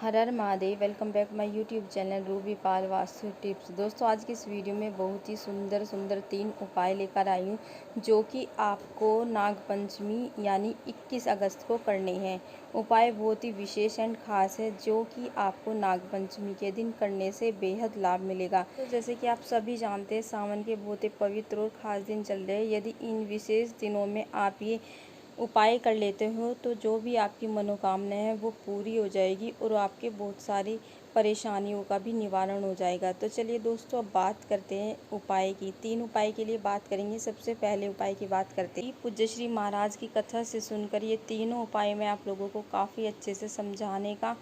Her her Mahadev. Welcome back my YouTube channel Ruby Pal vastu tips. दोस्तों, आज की इस वीडियो में बहुत ही सुंदर सुंदर 3 उपाय लेकर आई हूँ जो कि आपको नागपंचमी यानी 21 अगस्त को करने हैं। उपाय बहुत ही विशेष एंड खास है जो कि आपको नागपंचमी के दिन करने से बेहद लाभ मिलेगा। तो जैसे कि आप सभी जानते हैं, सावन के बहुत ही पवित्र और खास दिन चल रहे हैं। यदि इन विशेष दिनों में आप ये उपाय कर लेते हो तो जो भी आपकी मनोकामना है वो पूरी हो जाएगी और आपके बहुत सारी परेशानियों का भी निवारण हो जाएगा। तो चलिए दोस्तों, अब बात करते हैं उपाय की। 3 उपाय के लिए बात करेंगे। सबसे पहले उपाय की बात करते हैं। पूज्य श्री महाराज की कथा से सुनकर ये तीनों उपाय मैं आप लोगों को काफ़ी अच्छे से समझाने का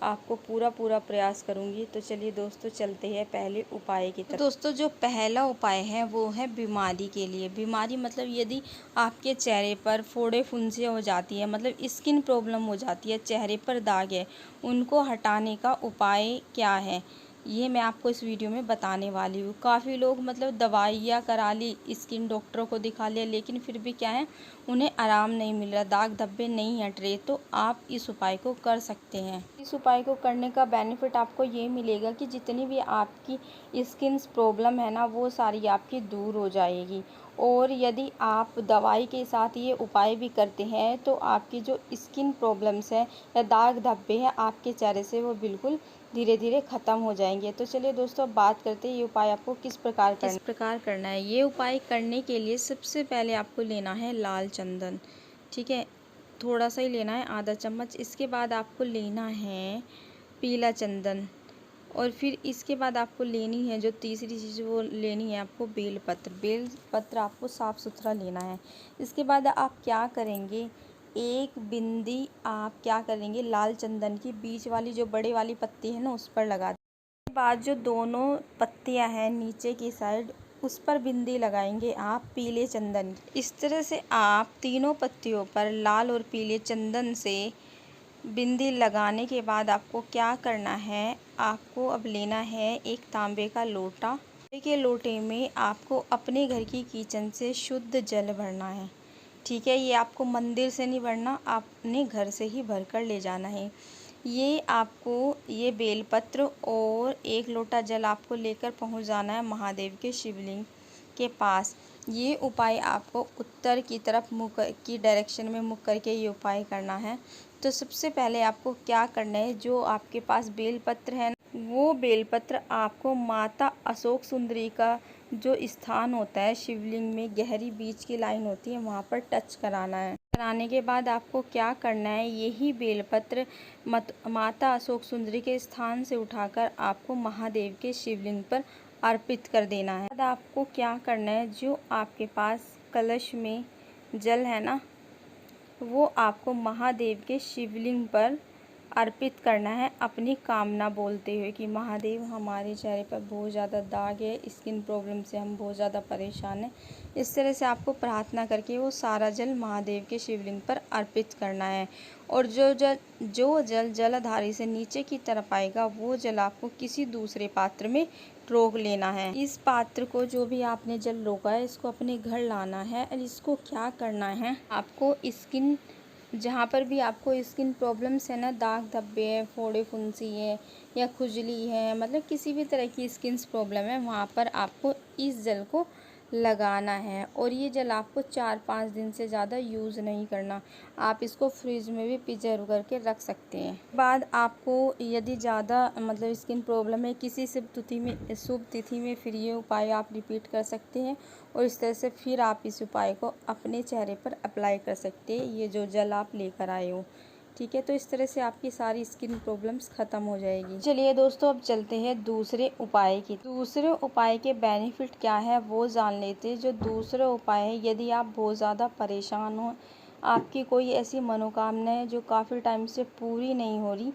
आपको पूरा प्रयास करूंगी। तो चलिए दोस्तों, चलते हैं पहले उपाय की तरफ। दोस्तों, जो पहला उपाय है वो है बीमारी के लिए। बीमारी मतलब यदि आपके चेहरे पर फोड़े फुंसियाँ हो जाती है, मतलब स्किन प्रॉब्लम हो जाती है, चेहरे पर दाग है, उनको हटाने का उपाय क्या है ये मैं आपको इस वीडियो में बताने वाली हूँ। काफ़ी लोग मतलब दवाइयाँ करा ली, स्किन डॉक्टरों को दिखा लिया, लेकिन फिर भी क्या है, उन्हें आराम नहीं मिल रहा, दाग धब्बे नहीं हट रहे। तो आप इस उपाय को कर सकते हैं। इस उपाय को करने का बेनिफिट आपको ये मिलेगा कि जितनी भी आपकी स्किन प्रॉब्लम है ना, वो सारी आपकी दूर हो जाएगी। और यदि आप दवाई के साथ ये उपाय भी करते हैं तो आपकी जो स्किन प्रॉब्लम्स है या दाग धब्बे हैं आपके चेहरे से, वो बिल्कुल धीरे धीरे ख़त्म हो जाएंगे। तो चलिए दोस्तों, अब बात करते हैं ये उपाय आपको किस प्रकार करना है। ये उपाय करने के लिए सबसे पहले आपको लेना है लाल चंदन। ठीक है, थोड़ा सा ही लेना है, आधा चम्मच। इसके बाद आपको लेना है पीला चंदन, और फिर इसके बाद आपको लेनी है जो तीसरी चीज़, वो लेनी है आपको बेलपत्र। बेलपत्र आपको साफ़ सुथरा लेना है। इसके बाद आप क्या करेंगे, एक बिंदी आप क्या करेंगे, लाल चंदन की बीच वाली जो बड़े वाली पत्ती है ना, उस पर लगा दें। उसके बाद जो दोनों पत्तियां हैं नीचे की साइड, उस पर बिंदी लगाएंगे आप पीले चंदन की। इस तरह से आप तीनों पत्तियों पर लाल और पीले चंदन से बिंदी लगाने के बाद आपको क्या करना है, आपको अब लेना है एक तांबे का लोटा। तांबे के लोटे में आपको अपने घर की किचन से शुद्ध जल भरना है। ठीक है, ये आपको मंदिर से नहीं भरना, अपने घर से ही भर कर ले जाना है। ये आपको ये बेलपत्र और एक लोटा जल आपको लेकर पहुंच जाना है महादेव के शिवलिंग के पास। ये उपाय आपको उत्तर की तरफ मुख की डायरेक्शन में मुख करके ये उपाय करना है। तो सबसे पहले आपको क्या करना है, जो आपके पास बेलपत्र है वो बेलपत्र आपको माता अशोक सुंदरी का जो स्थान होता है शिवलिंग में, गहरी बीच की लाइन होती है, वहाँ पर टच कराना है। कराने के बाद आपको क्या करना है, यही बेलपत्र माता अशोक सुंदरी के स्थान से उठाकर आपको महादेव के शिवलिंग पर अर्पित कर देना है। बाद आपको क्या करना है, जो आपके पास कलश में जल है ना, वो आपको महादेव के शिवलिंग पर अर्पित करना है, अपनी कामना बोलते हुए कि महादेव, हमारे चेहरे पर बहुत ज़्यादा दाग है, स्किन प्रॉब्लम से हम बहुत ज़्यादा परेशान हैं। इस तरह से आपको प्रार्थना करके वो सारा जल महादेव के शिवलिंग पर अर्पित करना है। और जो जल जलधारी से नीचे की तरफ आएगा, वो जल आपको किसी दूसरे पात्र में रोक लेना है। इस पात्र को, जो भी आपने जल रोका है, इसको अपने घर लाना है। और इसको क्या करना है, आपको स्किन, जहाँ पर भी आपको स्किन प्रॉब्लम्स है ना, दाग धब्बे है, फोड़े फुंसी है या खुजली है, मतलब किसी भी तरह की स्किन प्रॉब्लम है, वहाँ पर आपको इस जल को लगाना है। और ये जल आपको 4-5 दिन से ज़्यादा यूज़ नहीं करना। आप इसको फ्रिज में भी प्रिजर्व करके रख सकते हैं। बाद आपको यदि ज़्यादा मतलब स्किन प्रॉब्लम है, किसी शुभ तिथि में फिर ये उपाय आप रिपीट कर सकते हैं। और इस तरह से फिर आप इस उपाय को अपने चेहरे पर अप्लाई कर सकते हैं, ये जो जल आप लेकर आए हो। ठीक है, तो इस तरह से आपकी सारी स्किन प्रॉब्लम्स ख़त्म हो जाएगी। चलिए दोस्तों, अब चलते हैं दूसरे उपाय की। दूसरे उपाय के बेनिफिट क्या है वो जान लेते हैं। जो दूसरा उपाय है, यदि आप बहुत ज़्यादा परेशान हो, आपकी कोई ऐसी मनोकामना है जो काफ़ी टाइम से पूरी नहीं हो रही,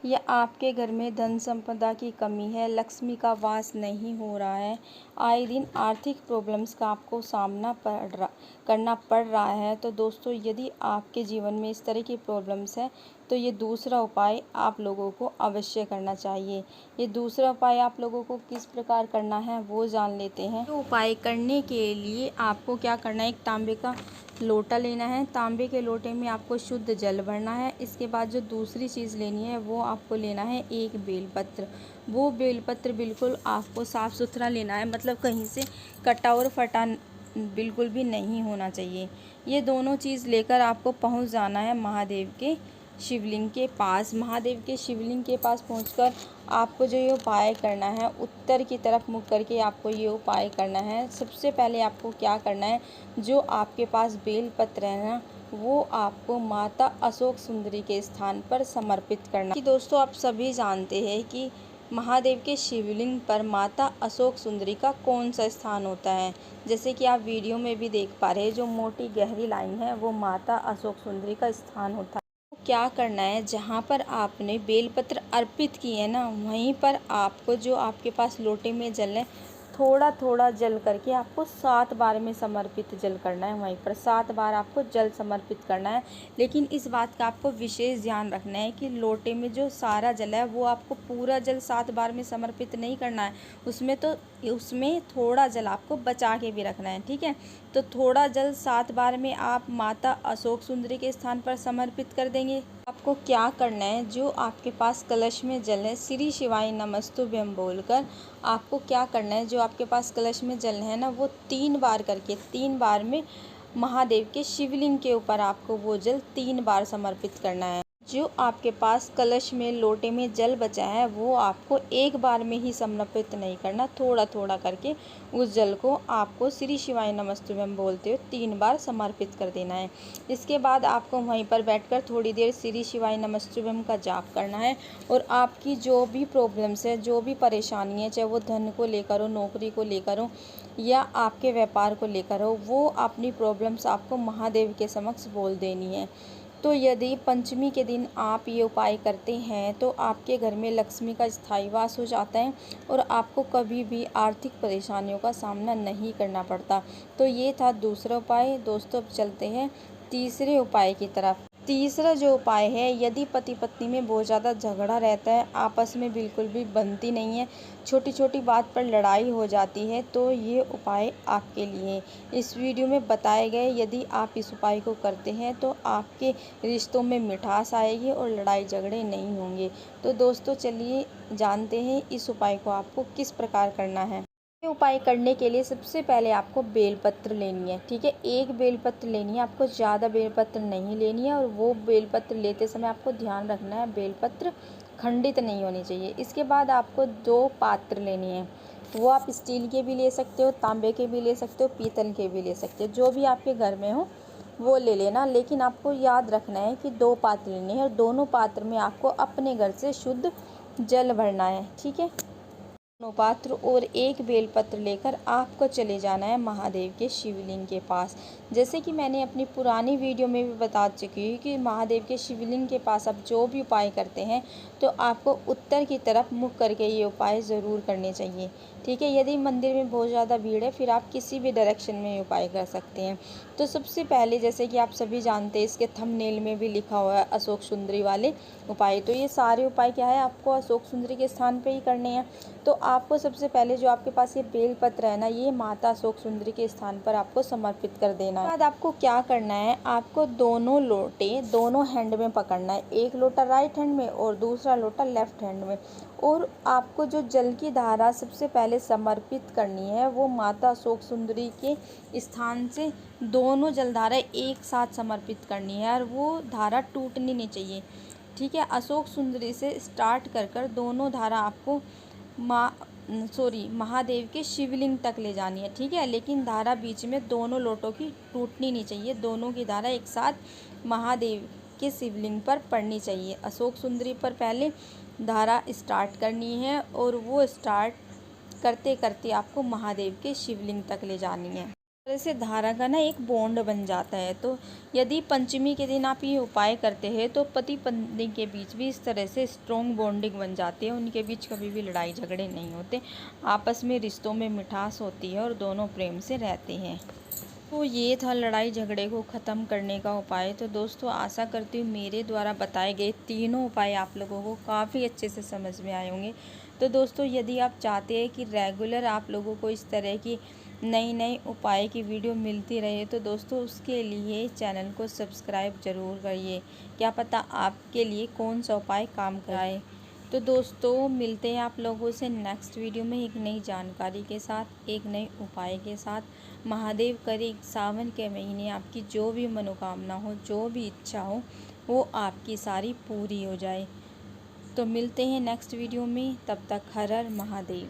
या आपके घर में धन संपदा की कमी है, लक्ष्मी का वास नहीं हो रहा है, आए दिन आर्थिक प्रॉब्लम्स का आपको सामना करना पड़ रहा है, तो दोस्तों यदि आपके जीवन में इस तरह की प्रॉब्लम्स है तो ये दूसरा उपाय आप लोगों को अवश्य करना चाहिए। ये दूसरा उपाय आप लोगों को किस प्रकार करना है वो जान लेते हैं। तो उपाय करने के लिए आपको क्या करना है, एक तांबे का लोटा लेना है। तांबे के लोटे में आपको शुद्ध जल भरना है। इसके बाद जो दूसरी चीज़ लेनी है वो आपको लेना है एक बेलपत्र। वो बेलपत्र बिल्कुल आपको साफ़ सुथरा लेना है, मतलब कहीं से कटा और फटा बिल्कुल भी नहीं होना चाहिए। ये दोनों चीज़ लेकर आपको पहुंच जाना है महादेव के शिवलिंग के पास। महादेव के शिवलिंग के पास पहुंचकर आपको जो ये उपाय करना है, उत्तर की तरफ मुख करके आपको ये उपाय करना है। सबसे पहले आपको क्या करना है, जो आपके पास बेलपत्र है ना, वो आपको माता अशोक सुंदरी के स्थान पर समर्पित करना। कि दोस्तों आप सभी जानते हैं कि महादेव के शिवलिंग पर माता अशोक सुंदरी का कौन सा स्थान होता है। जैसे कि आप वीडियो में भी देख पा रहे हैं, जो मोटी गहरी लाइन है वो माता अशोक सुंदरी का स्थान होता है। तो क्या करना है, जहाँ पर आपने बेलपत्र अर्पित किए है ना, वहीं पर आपको जो आपके पास लोटे में जल है, थोड़ा थोड़ा जल करके आपको 7 बार में समर्पित जल करना है। वहीं पर 7 बार आपको जल समर्पित करना है। लेकिन इस बात का आपको विशेष ध्यान रखना है कि लोटे में जो सारा जल है वो आपको पूरा जल 7 बार में समर्पित नहीं करना है। उसमें थोड़ा जल आपको बचा के भी रखना है, ठीक है। तो थोड़ा जल 7 बार में आप माता अशोक सुंदरी के स्थान पर समर्पित कर देंगे। आपको क्या करना है, जो आपके पास कलश में जल है, श्री शिवाय नमस्तुभ्यं बोलकर आपको क्या करना है, जो आपके पास कलश में जल है ना, वो 3 बार करके 3 बार में महादेव के शिवलिंग के ऊपर आपको वो जल 3 बार समर्पित करना है। जो आपके पास कलश में लोटे में जल बचा है वो आपको एक बार में ही समर्पित नहीं करना, थोड़ा थोड़ा करके उस जल को आपको श्री शिवाय नमस्तुभ्यं बोलते हुए 3 बार समर्पित कर देना है। इसके बाद आपको वहीं पर बैठकर थोड़ी देर श्री शिवाय नमस्तुभ्यं का जाप करना है। और आपकी जो भी प्रॉब्लम्स है, जो भी परेशानी है, चाहे वो धन को लेकर हो, नौकरी को लेकर हो या आपके व्यापार को लेकर हो, वो अपनी प्रॉब्लम्स आपको महादेव के समक्ष बोल देनी है। तो यदि पंचमी के दिन आप ये उपाय करते हैं तो आपके घर में लक्ष्मी का स्थायी वास हो जाता है और आपको कभी भी आर्थिक परेशानियों का सामना नहीं करना पड़ता। तो ये था दूसरा उपाय। दोस्तों अब चलते हैं तीसरे उपाय की तरफ। तीसरा जो उपाय है, यदि पति पत्नी में बहुत ज़्यादा झगड़ा रहता है, आपस में बिल्कुल भी बनती नहीं है, छोटी छोटी बात पर लड़ाई हो जाती है, तो ये उपाय आपके लिए। इस वीडियो में बताए गए यदि आप इस उपाय को करते हैं तो आपके रिश्तों में मिठास आएगी और लड़ाई झगड़े नहीं होंगे। तो दोस्तों चलिए जानते हैं इस उपाय को आपको किस प्रकार करना है। ये उपाय करने के लिए सबसे पहले आपको बेलपत्र लेनी है, ठीक है। एक बेलपत्र लेनी है, आपको ज़्यादा बेलपत्र नहीं लेनी है। और वो बेलपत्र लेते समय आपको ध्यान रखना है बेलपत्र खंडित नहीं होनी चाहिए। इसके बाद आपको 2 पात्र लेनी है। वो आप स्टील के भी ले सकते हो, तांबे के भी ले सकते हो, पीतल के भी ले सकते हो, जो भी आपके घर में हो वो ले लेना। लेकिन आपको याद रखना है कि 2 पात्र लेने हैं और दोनों पात्र में आपको अपने घर से शुद्ध जल भरना है, ठीक है। दोनों पात्र और एक बेलपत्र लेकर आपको चले जाना है महादेव के शिवलिंग के पास। जैसे कि मैंने अपनी पुरानी वीडियो में भी बता चुकी हूँ कि महादेव के शिवलिंग के पास आप जो भी उपाय करते हैं तो आपको उत्तर की तरफ मुख करके ये उपाय ज़रूर करने चाहिए, ठीक है। यदि मंदिर में बहुत ज़्यादा भीड़ है फिर आप किसी भी डायरेक्शन में ये उपाय कर सकते हैं। तो सबसे पहले जैसे कि आप सभी जानते हैं, इसके थंबनेल में भी लिखा हुआ है अशोक सुंदरी वाले उपाय। तो ये सारे उपाय क्या है, आपको अशोक सुंदरी के स्थान पे ही करने हैं। तो आपको सबसे पहले जो आपके पास ये बेलपत्र है ना, ये माता अशोक सुंदरी के स्थान पर आपको समर्पित कर देना है। बाद आपको क्या करना है, आपको दोनों लोटे दोनों हैंड में पकड़ना है। एक लोटा राइट हैंड में और दूसरा लोटा लेफ्ट हैंड में। और आपको जो जल की धारा सबसे पहले समर्पित करनी है वो माता अशोक सुंदरी के स्थान से दोनों जलधारा एक साथ समर्पित करनी है और वो धारा टूटनी नहीं चाहिए, ठीक है। अशोक सुंदरी से स्टार्ट कर दोनों धारा आपको महादेव के शिवलिंग तक ले जानी है, ठीक है। लेकिन धारा बीच में दोनों लोटों की टूटनी नहीं चाहिए, दोनों की धारा एक साथ महादेव के शिवलिंग पर पड़नी चाहिए। अशोक सुंदरी पर पहले धारा स्टार्ट करनी है और वो स्टार्ट करते करते आपको महादेव के शिवलिंग तक ले जानी है। तरह से धारा का ना एक बॉन्ड बन जाता है। तो यदि पंचमी के दिन आप ये उपाय करते हैं तो पति पत्नी के बीच भी इस तरह से स्ट्रॉन्ग बॉन्डिंग बन जाती है। उनके बीच कभी भी लड़ाई झगड़े नहीं होते, आपस में रिश्तों में मिठास होती है और दोनों प्रेम से रहते हैं। तो ये था लड़ाई झगड़े को ख़त्म करने का उपाय। तो दोस्तों आशा करती हूँ मेरे द्वारा बताए गए तीनों उपाय आप लोगों को काफ़ी अच्छे से समझ में आए होंगे। तो दोस्तों यदि आप चाहते हैं कि रेगुलर आप लोगों को इस तरह की नई नई उपाय की वीडियो मिलती रहे तो दोस्तों उसके लिए चैनल को सब्सक्राइब ज़रूर करिए। क्या पता आपके लिए कौन सा उपाय काम कराए। तो दोस्तों मिलते हैं आप लोगों से नेक्स्ट वीडियो में एक नई जानकारी के साथ, एक नए उपाय के साथ। महादेव करे सावन के महीने आपकी जो भी मनोकामना हो, जो भी इच्छा हो, वो आपकी सारी पूरी हो जाए। तो मिलते हैं नेक्स्ट वीडियो में, तब तक हर हर महादेव।